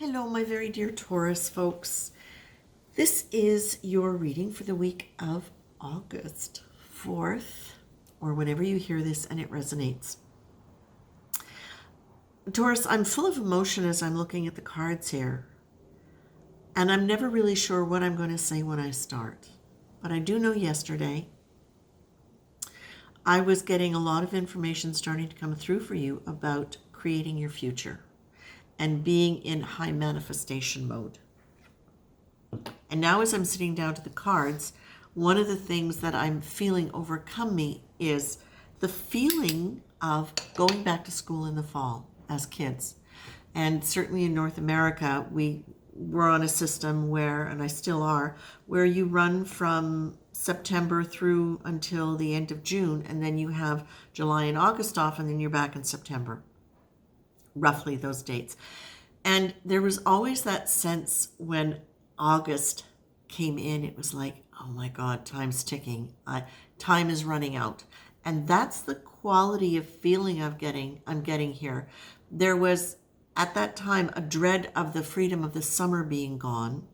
Hello, my very dear Taurus folks. This is your reading for the week of August 4th, or whenever you hear this and it resonates. Taurus, I'm full of emotion as I'm looking at the cards here, and I'm never really sure what I'm going to say when I start. But I do know yesterday I was getting a lot of information starting to come through for you about creating your future and being in high manifestation mode. And now as I'm sitting down to the cards, one of the things that I'm feeling overcome me is the feeling of going back to school in the fall as kids. And certainly in North America, we were on a system where, and I still are, where you run from September through until the end of June, and then you have July and August off, and then you're back in September. Roughly those dates. And there was always that sense when August came in, it was like, oh my God, time's ticking. Time is running out. And that's the quality of feeling I'm getting here. There was, at that time, a dread of the freedom of the summer being gone.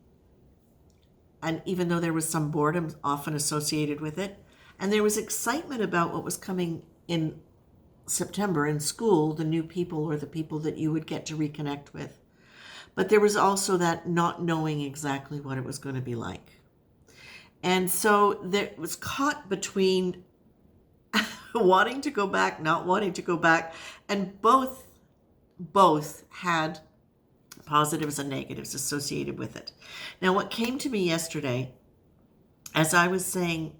And even though there was some boredom often associated with it, and there was excitement about what was coming in September in school, the new people or the people that you would get to reconnect with. But there was also that not knowing exactly what it was going to be like. And so there was caught between wanting to go back, not wanting to go back, and both had positives and negatives associated with it. Now, what came to me yesterday, as I was saying,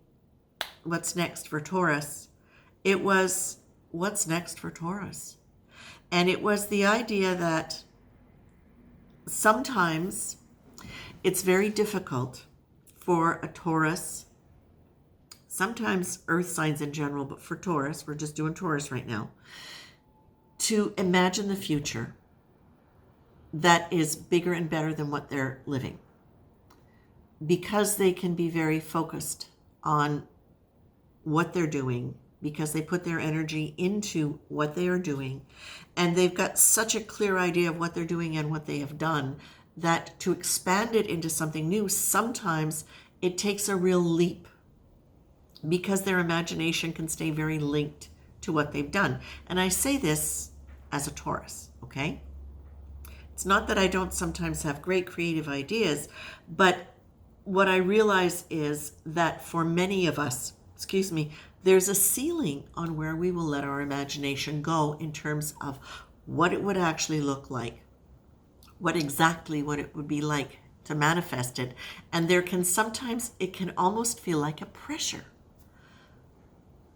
what's next for Taurus, it was, what's next for Taurus? And it was the idea that sometimes it's very difficult for a Taurus, sometimes earth signs in general, but for Taurus, we're just doing Taurus right now, to imagine the future that is bigger and better than what they're living. Because they can be very focused on what they're doing, because they put their energy into what they are doing, and they've got such a clear idea of what they're doing and what they have done, that to expand it into something new, sometimes it takes a real leap, because their imagination can stay very linked to what they've done. And I say this as a Taurus, okay? It's not that I don't sometimes have great creative ideas, but what I realize is that for many of us, there's a ceiling on where we will let our imagination go in terms of what it would actually look like, what it would be like to manifest it. And there can sometimes, it can almost feel like a pressure.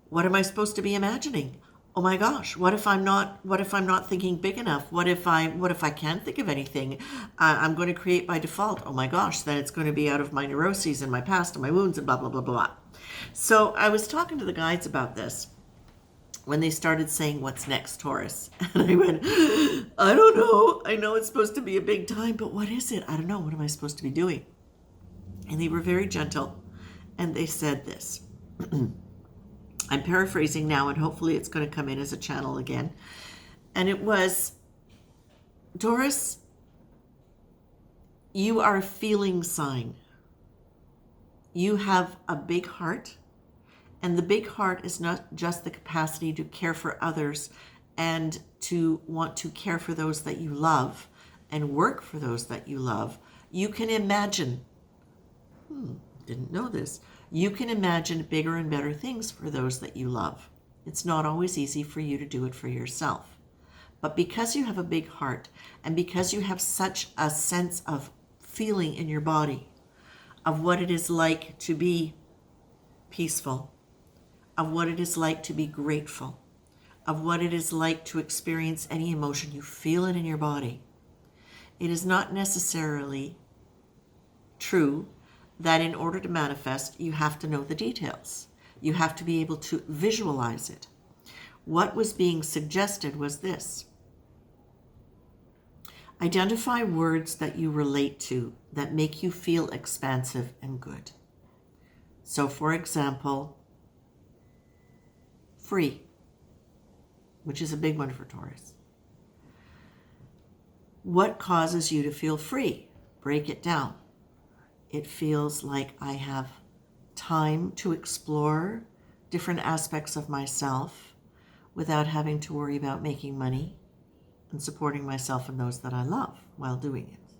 What am I supposed to be imagining? Oh my gosh, what if I'm not thinking big enough? What if I can't think of anything? I'm going to create by default. Oh my gosh, then it's going to be out of my neuroses and my past and my wounds and blah, blah, blah, blah. So I was talking to the guides about this when they started saying, what's next, Taurus? And I went, I don't know. I know it's supposed to be a big time, but what is it? I don't know. What am I supposed to be doing? And they were very gentle. And they said this. I'm paraphrasing now, and hopefully it's going to come in as a channel again. And it was, Taurus, you are a feeling sign. You have a big heart, and the big heart is not just the capacity to care for others and to want to care for those that you love and work for those that you love. You can imagine, didn't know this, you can imagine bigger and better things for those that you love. It's not always easy for you to do it for yourself. But because you have a big heart, and because you have such a sense of feeling in your body, of what it is like to be peaceful, of what it is like to be grateful, of what it is like to experience any emotion, you feel it in your body. It is not necessarily true that in order to manifest, you have to know the details. You have to be able to visualize it. What was being suggested was this. Identify words that you relate to that make you feel expansive and good. So, for example, free, which is a big one for Taurus. What causes you to feel free? Break it down. It feels like I have time to explore different aspects of myself without having to worry about making money and supporting myself and those that I love while doing it.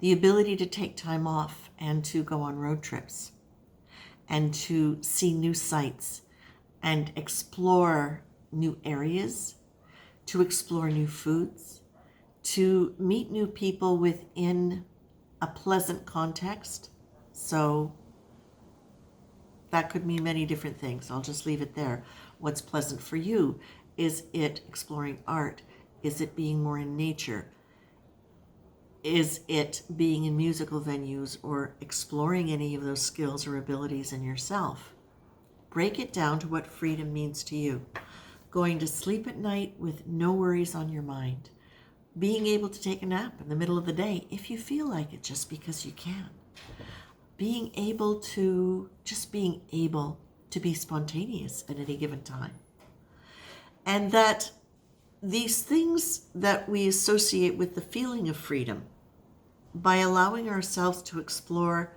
The ability to take time off and to go on road trips and to see new sights and explore new areas, to explore new foods, to meet new people within a pleasant context. So that could mean many different things. I'll just leave it there. What's pleasant for you? Is it exploring art? Is it being more in nature? Is it being in musical venues or exploring any of those skills or abilities in yourself? Break it down to what freedom means to you. Going to sleep at night with no worries on your mind. Being able to take a nap in the middle of the day if you feel like it, just because you can. Being able to be spontaneous at any given time. And that these things that we associate with the feeling of freedom, by allowing ourselves to explore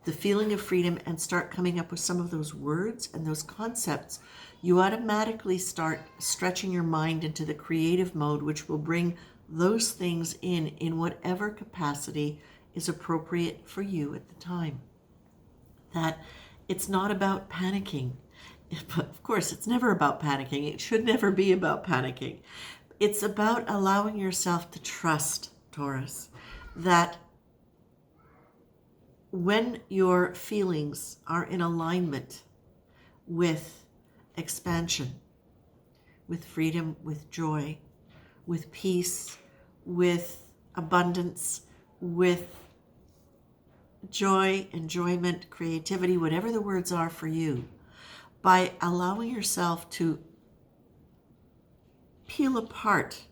the feeling of freedom and start coming up with some of those words and those concepts, you automatically start stretching your mind into the creative mode, which will bring those things in whatever capacity is appropriate for you at the time. That it's not about panicking. But of course, it's never about panicking. It should never be about panicking. It's about allowing yourself to trust, Taurus, that when your feelings are in alignment with expansion, with freedom, with joy, with peace, with abundance, with joy, enjoyment, creativity, whatever the words are for you, by allowing yourself to peel apart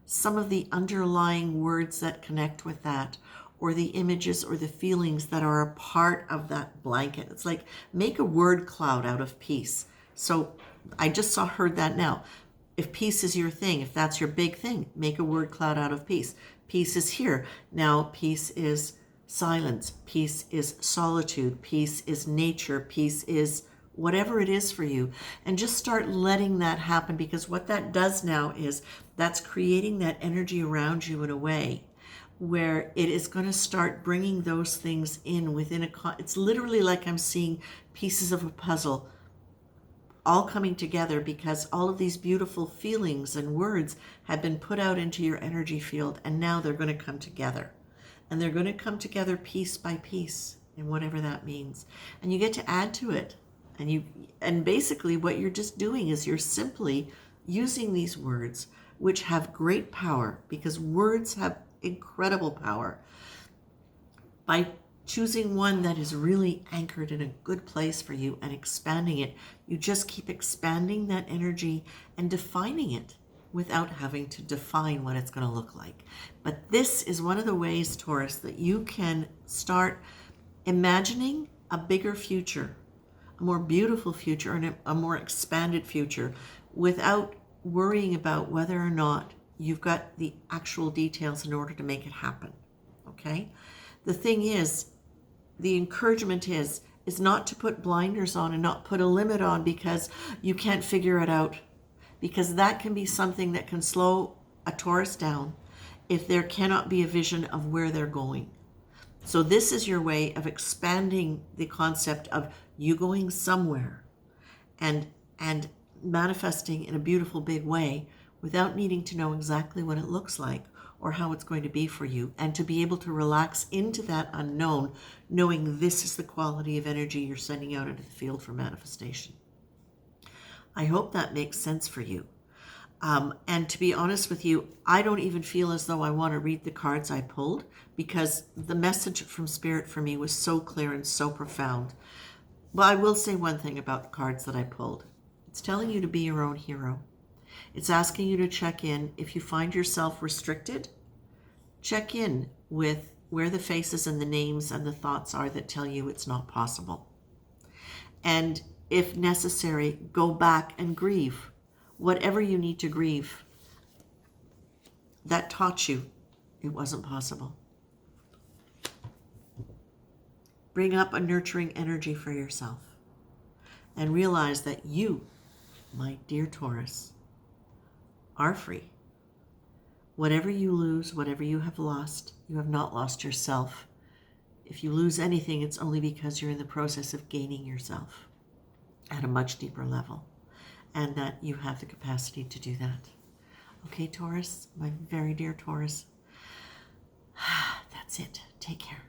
some of the underlying words that connect with that, or the images or the feelings that are a part of that blanket. It's like, make a word cloud out of peace. So I just heard that now. If peace is your thing, if that's your big thing, make a word cloud out of peace. Peace is here. Now peace is silence. Peace is solitude. Peace is nature. Peace is whatever it is for you. And just start letting that happen, because what that does now is that's creating that energy around you in a way where it is going to start bringing those things in within it's literally like I'm seeing pieces of a puzzle all coming together, because all of these beautiful feelings and words have been put out into your energy field, and now they're going to come together. And they're going to come together piece by piece, and whatever that means. And you get to add to it. And basically what you're just doing is you're simply using these words, which have great power, because words have incredible power. By choosing one that is really anchored in a good place for you and expanding it, you just keep expanding that energy and defining it without having to define what it's going to look like. But this is one of the ways, Taurus, that you can start imagining a bigger future, a more beautiful future, and a more expanded future, without worrying about whether or not you've got the actual details in order to make it happen. Okay? The thing is, the encouragement is not to put blinders on and not put a limit on because you can't figure it out. Because that can be something that can slow a Taurus down if there cannot be a vision of where they're going. So this is your way of expanding the concept of you going somewhere and manifesting in a beautiful big way without needing to know exactly what it looks like or how it's going to be for you, and to be able to relax into that unknown, knowing this is the quality of energy you're sending out into the field for manifestation. I hope that makes sense for you. And to be honest with you, I don't even feel as though I want to read the cards I pulled, because the message from Spirit for me was so clear and so profound. Well, I will say one thing about the cards that I pulled. It's telling you to be your own hero. It's asking you to check in. If you find yourself restricted, check in with where the faces and the names and the thoughts are that tell you it's not possible. And if necessary, go back and grieve whatever you need to grieve that taught you It wasn't possible. Bring up a nurturing energy for yourself and realize that you, my dear Taurus, are free. Whatever you lose, whatever you have lost, you have not lost yourself. If you lose anything, it's only because you're in the process of gaining yourself at a much deeper level, and that you have the capacity to do that. Okay, Taurus, my very dear Taurus, that's it. Take care.